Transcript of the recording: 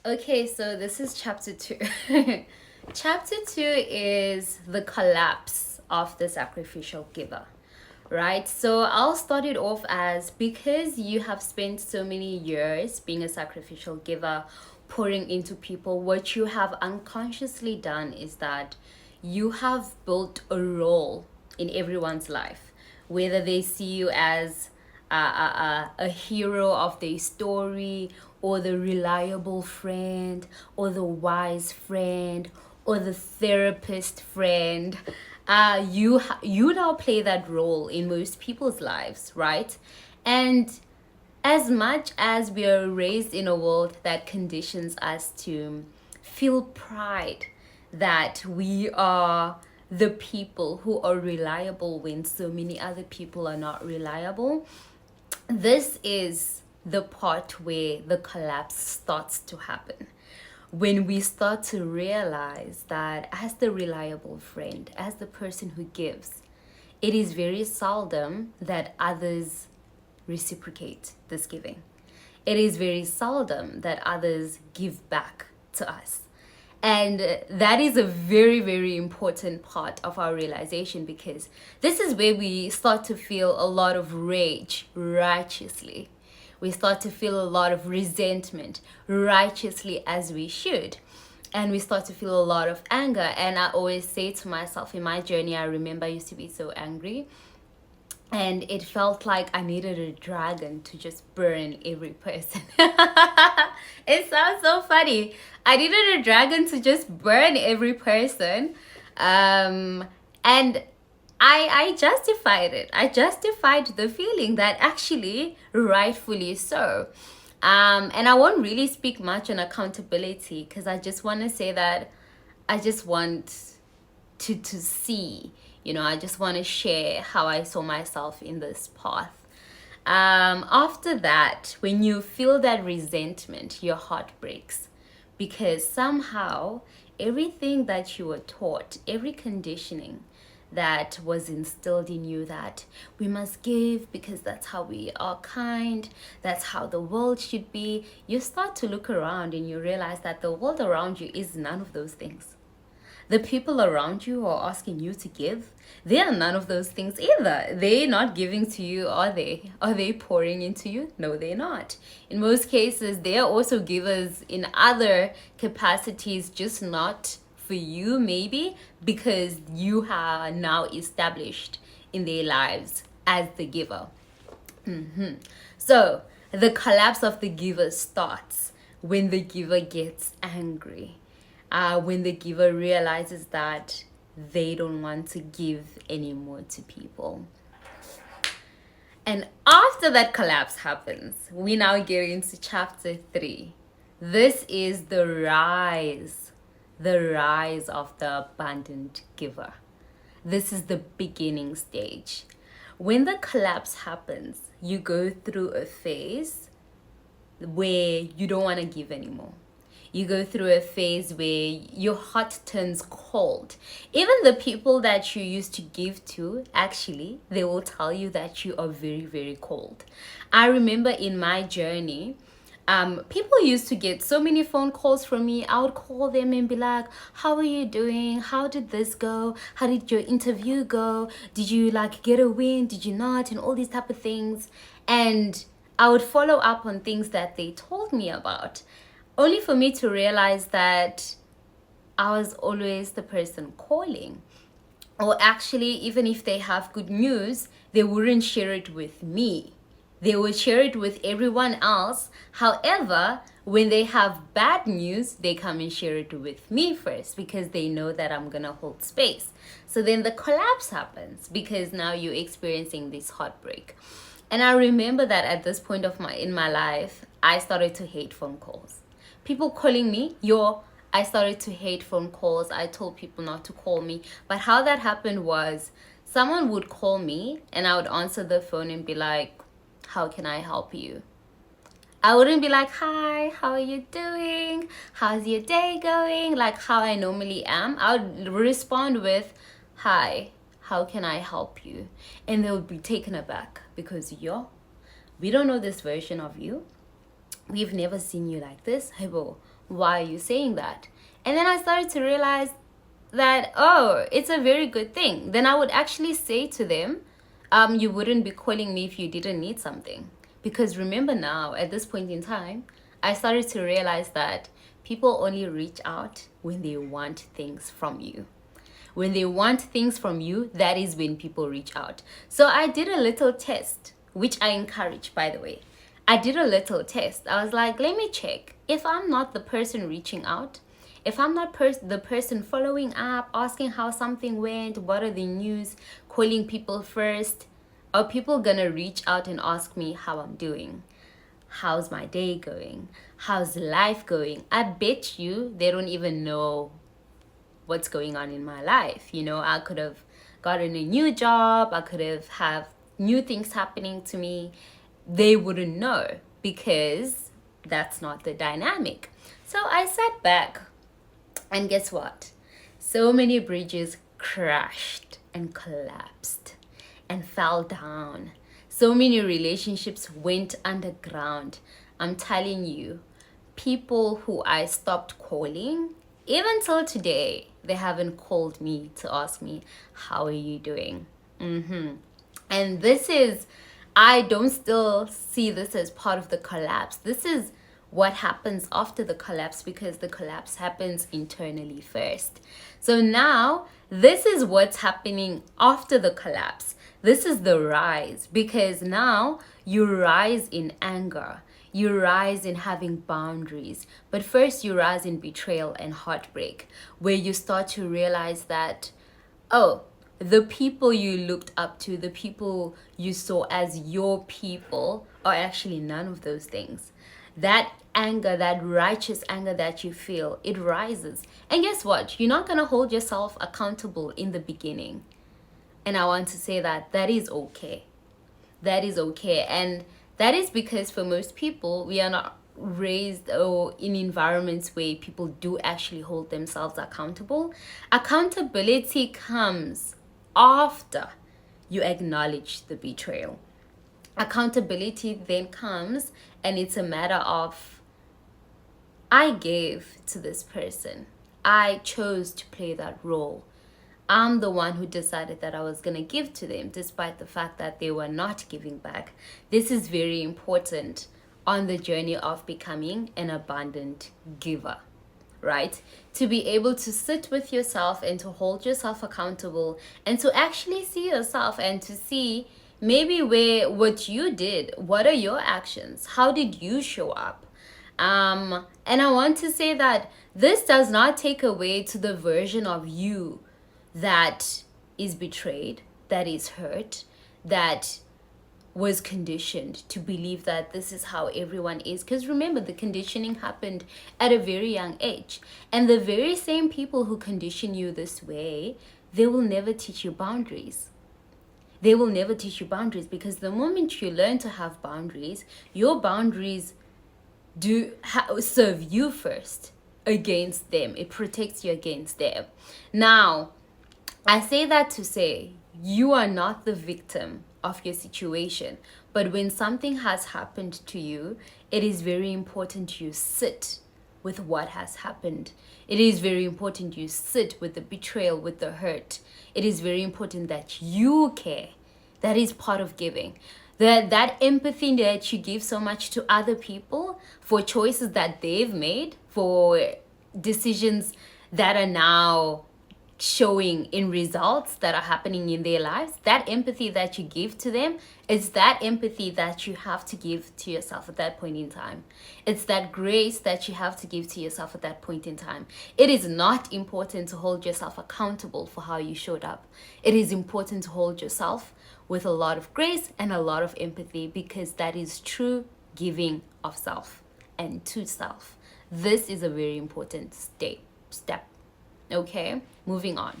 Okay, so this is chapter 2. Chapter 2 is the collapse of the sacrificial giver, right? So I'll start it off as because you have spent so many years being a sacrificial giver, pouring into people, what you have unconsciously done is that you have built a role in everyone's life, whether they see you as a hero of their story, or the reliable friend, or the wise friend, or the therapist friend. You now play that role in most people's lives, right? And as much as we are raised in a world that conditions us to feel pride that we are the people who are reliable when so many other people are not reliable, this is the part where the collapse starts to happen. When we start to realize that, as the reliable friend, as the person who gives, it is very seldom that others reciprocate this giving. It is very seldom that others give back to us. And that is a very, very important part of our realization, because this is where we start to feel a lot of rage righteously. We start to feel a lot of resentment righteously, as we should. And we start to feel a lot of anger. And I always say to myself, in my journey, I remember I used to be so angry. And it felt like I needed a dragon to just burn every person. It sounds so funny. I needed a dragon to just burn every person. And I justified it. I justified the feeling that actually, rightfully so. And I won't really speak much on accountability, because I just want to say that I just want to see, I just want to share how I saw myself in this path. After that, when you feel that resentment, your heart breaks, because somehow everything that you were taught, every conditioning that was instilled in you, that we must give because that's how we are kind, that's how the world should be, you start to look around and you realize that the world around you is none of those things. The people around you who are asking you to give, they are none of those things either. They're not giving to you, are they? Are they pouring into you? No, they're not. In most cases, they are also givers in other capacities, just not for you, maybe because you are now established in their lives as the giver. So the collapse of the giver starts when the giver gets angry, when the giver realizes that they don't want to give anymore to people. And after that collapse happens, we now get into chapter 3. This is the rise of the abundant giver. This is the beginning stage. When the collapse happens, you go through a phase where you don't want to give anymore. You go through a phase where your heart turns cold. Even the people that you used to give to, actually, they will tell you that you are very, very cold. I remember in my journey, people used to get so many phone calls from me. I would call them and be like, how are you doing? How did this go? How did your interview go? Did you get a win? Did you not? And all these type of things. And I would follow up on things that they told me about, only for me to realize that I was always the person calling. Or actually, even if they have good news, they wouldn't share it with me. They would share it with everyone else. However, when they have bad news, they come and share it with me first, because they know that I'm gonna hold space. So then the collapse happens, because now you're experiencing this heartbreak. And I remember that at this point in my life, I started to hate phone calls. People calling me, I started to hate phone calls. I told people not to call me. But how that happened was, someone would call me and I would answer the phone and be like, how can I help you? I wouldn't be like, hi, how are you doing? How's your day going? Like how I normally am. I would respond with, hi, how can I help you? And they would be taken aback, because we don't know this version of you. We've never seen you like this. Hey, bro, Why are you saying that? And then I started to realize that, oh, it's a very good thing. Then I would actually say to them, you wouldn't be calling me if you didn't need something. Because remember now, at this point in time, I started to realize that people only reach out when they want things from you. When they want things from you, that is when people reach out. So I did a little test, which I encourage, by the way. I did a little test. I was like, let me check. If I'm not the person reaching out, if I'm not the person following up, asking how something went, what are the news, calling people first, are people gonna reach out and ask me how I'm doing? How's my day going? How's life going? I bet you they don't even know what's going on in my life. You know, I could have gotten a new job, I could have new things happening to me. They wouldn't know because that's not the dynamic. So I sat back, and guess what? So many bridges crashed and collapsed and fell down. So many relationships went underground. I'm telling you, people who I stopped calling, even till today, they haven't called me to ask me, how are you doing? And this is, I don't still see this as part of the collapse. This is what happens after the collapse, because the collapse happens internally first. So now this is what's happening after the collapse. This is the rise, because now you rise in anger, you rise in having boundaries, but first you rise in betrayal and heartbreak, where you start to realize that, oh, the people you looked up to, the people you saw as your people, are actually none of those things. That anger, that righteous anger that you feel, it rises. And guess what? You're not going to hold yourself accountable in the beginning. And I want to say that that is okay. That is okay. And that is because for most people, we are not raised or in environments where people do actually hold themselves accountable. Accountability comes after you acknowledge the betrayal. Accountability then comes, and it's a matter of, I gave to this person. I chose to play that role. I'm the one who decided that I was going to give to them, despite the fact that they were not giving back. This is very important on the journey of becoming an abundant giver, right? To be able to sit with yourself and to hold yourself accountable, and to actually see yourself and to see maybe what you did, what are your actions, how did you show up. And I want to say that this does not take away to the version of you that is betrayed, that is hurt, that was conditioned to believe that this is how everyone is. Because remember, the conditioning happened at a very young age. And the very same people who condition you this way, they will never teach you boundaries. They will never teach you boundaries, because the moment you learn to have boundaries, your boundaries do serve you first against them. It protects you against them. Now, I say that to say you are not the victim of your situation, but when something has happened to you, it is very important you sit with what has happened. It is very important you sit with the betrayal, with the hurt. It is very important that you care. That is part of giving. That empathy that you give so much to other people for choices that they've made, for decisions that are now showing in results that are happening in their lives, that empathy that you give to them is that empathy that you have to give to yourself at that point in time. It's that grace that you have to give to yourself at that point in time. It is not important to hold yourself accountable for how you showed up. It is important to hold yourself with a lot of grace and a lot of empathy, because that is true giving of self and to self. This is a very important step. Okay, moving on.